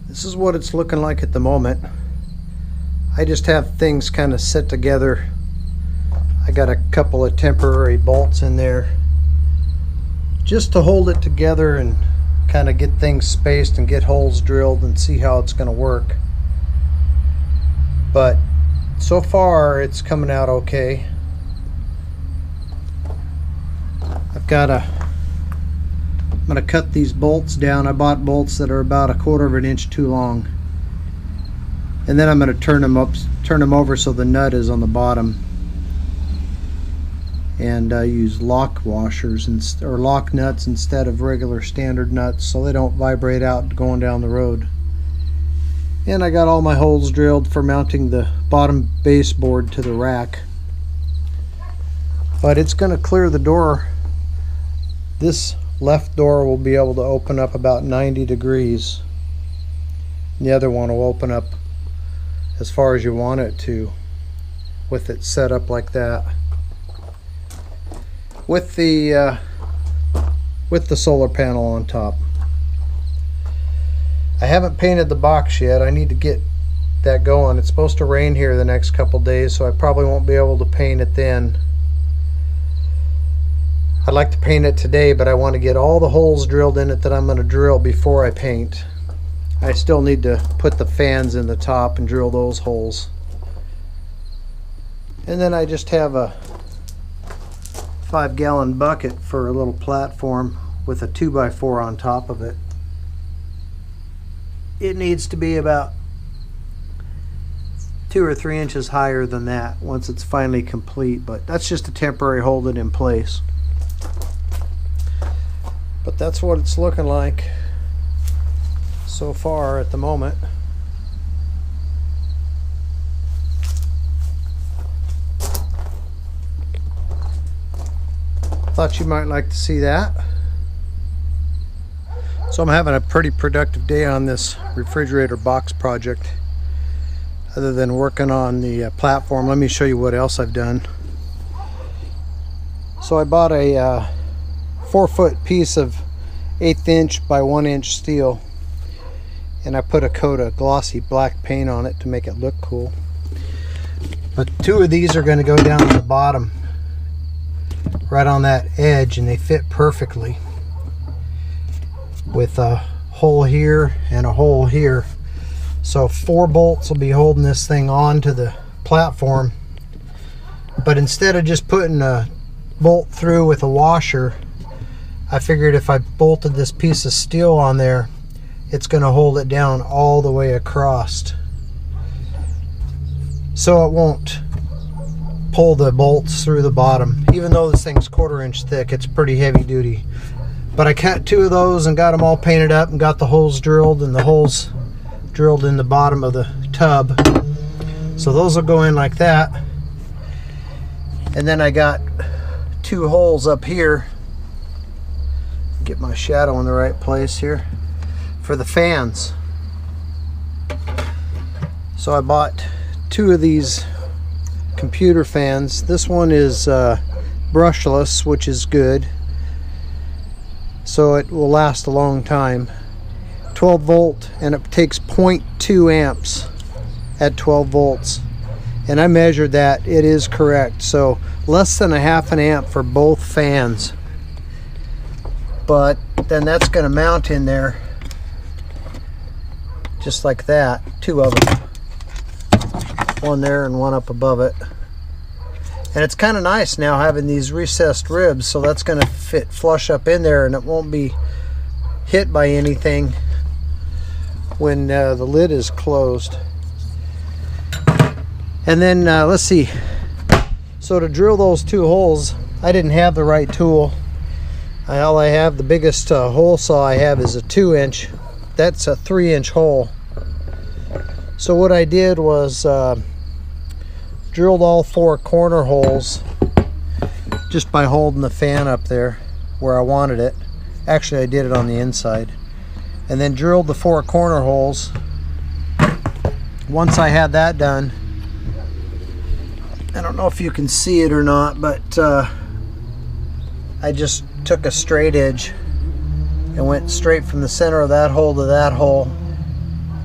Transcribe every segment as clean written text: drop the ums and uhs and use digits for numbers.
This is what it's looking like at the moment. I just have things kind of set together. I got a couple of temporary bolts in there just to hold it together and kind of get things spaced and get holes drilled and see how it's going to work. But so far it's coming out okay. I'm going to cut these bolts down. I bought bolts that are about 1/4 of an inch too long, and then I'm going to turn them over so the nut is on the bottom, and use lock washers or lock nuts instead of regular standard nuts so they don't vibrate out going down the road. And I got all my holes drilled for mounting the bottom baseboard to the rack, but it's going to clear the door. This left door will be able to open up about 90 degrees. The other one will open up as far as you want it to, with it set up like that, with the solar panel on top. I haven't painted the box yet. I need to get that going. It's supposed to rain here the next couple days, so I probably won't be able to paint it then. I'd like to paint it today, but I want to get all the holes drilled in it that I'm going to drill before I paint. I still need to put the fans in the top and drill those holes. And then I just have a 5-gallon bucket for a little platform with a 2x4 on top of it. It needs to be about 2 or 3 inches higher than that once it's finally complete, but that's just a temporary hold it in place. But that's what it's looking like so far at the moment. Thought you might like to see that. So I'm having a pretty productive day on this refrigerator box project. Other than working on the platform, let me show you what else I've done. So I bought a 4-foot piece of 1/8 inch by 1 inch steel, and I put a coat of glossy black paint on it to make it look cool. But 2 of these are going to go down to the bottom right on that edge, and they fit perfectly with a hole here and a hole here. So 4 bolts will be holding this thing on to the platform, but instead of just putting a bolt through with a washer, I figured if I bolted this piece of steel on there, it's going to hold it down all the way across, so it won't pull the bolts through the bottom. Even though this thing's 1/4 inch thick, it's pretty heavy duty. But I cut 2 of those and got them all painted up and got the holes drilled, and the holes drilled in the bottom of the tub. So those will go in like that. And then I got 2 holes up here. Get my shadow in the right place here for the fans. So I bought 2 of these computer fans. This one is brushless, which is good, so it will last a long time. 12 volt, and it takes 0.2 amps at 12 volts, and I measured that. It is correct, so less than 1/2 an amp for both fans. But then that's going to mount in there just like that. 2 of them, one there and one up above it. And it's kind of nice now having these recessed ribs, so that's going to fit flush up in there, and it won't be hit by anything when the lid is closed. And then let's see, so to drill those 2 holes, I didn't have the right tool. All I have, the biggest hole saw I have is a 2 inch. That's a 3 inch hole. So what I did was drilled all 4 corner holes just by holding the fan up there. where I wanted it. Actually, I did it on the inside. And then drilled the 4 corner holes. Once I had that done, I don't know if you can see it or not, but I just took a straight edge and went straight from the center of that hole to that hole,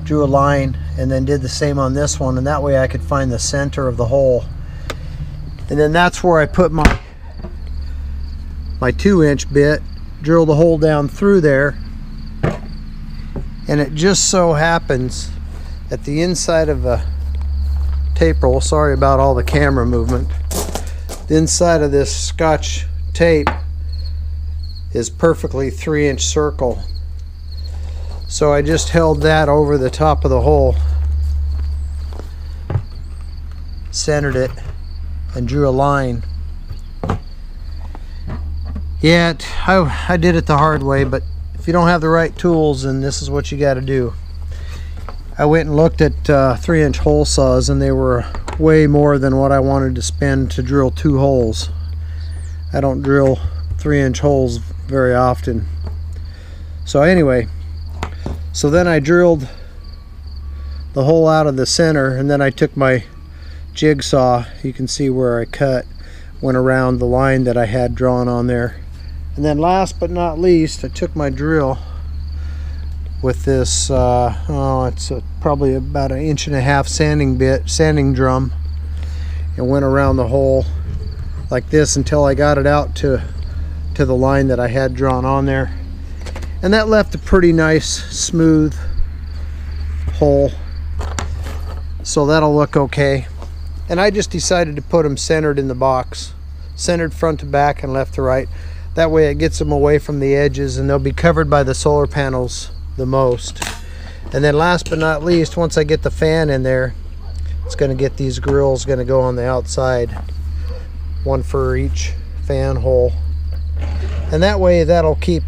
drew a line, and then did the same on this one, and that way I could find the center of the hole. And then that's where I put my 2-inch bit, drilled a hole down through there, and it just so happens at the inside of the tape roll, sorry about all the camera movement, the inside of this Scotch tape is perfectly 3-inch circle. So I just held that over the top of the hole, centered it, and drew a line. Yeah, I did it the hard way, but if you don't have the right tools, then this is what you got to do. I went and looked at 3-inch hole saws, and they were way more than what I wanted to spend to drill 2 holes. I don't drill 3-inch holes very often. So anyway, so then I drilled the hole out of the center, and then I took my jigsaw, you can see where I cut, went around the line that I had drawn on there. And then last but not least, I took my drill with this it's probably about 1.5 inch sanding drum, and went around the hole like this until I got it out to the line that I had drawn on there, and that left a pretty nice smooth hole, so that'll look okay. And I just decided to put them centered in the box, centered front to back and left to right. That way it gets them away from the edges, and they'll be covered by the solar panels the most. And then last but not least, once I get the fan in there, it's going to get these grills going to go on the outside, one for each fan hole, and that way that'll keep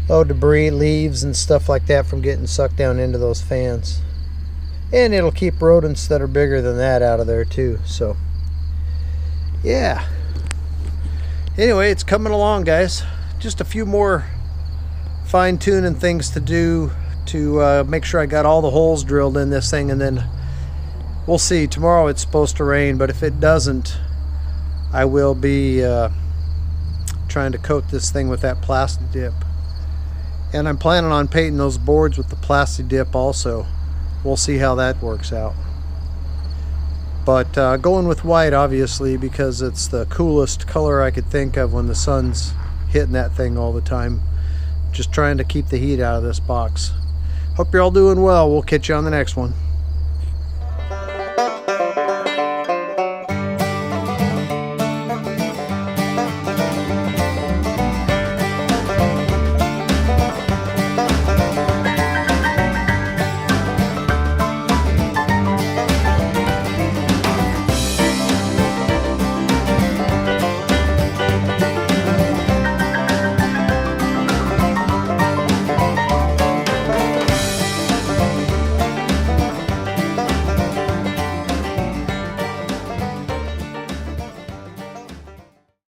debris, leaves and stuff like that from getting sucked down into those fans, and it'll keep rodents that are bigger than that out of there too. So yeah, anyway, it's coming along, guys. Just a few more fine-tuning things to do to make sure I got all the holes drilled in this thing, and then we'll see. Tomorrow it's supposed to rain, but if it doesn't, I will be trying to coat this thing with that plastic dip, and I'm planning on painting those boards with the plastic dip also. We'll see how that works out, but going with white obviously, because it's the coolest color I could think of when the sun's hitting that thing all the time. Just trying to keep the heat out of this box. Hope you're all doing well. We'll catch you on the next one.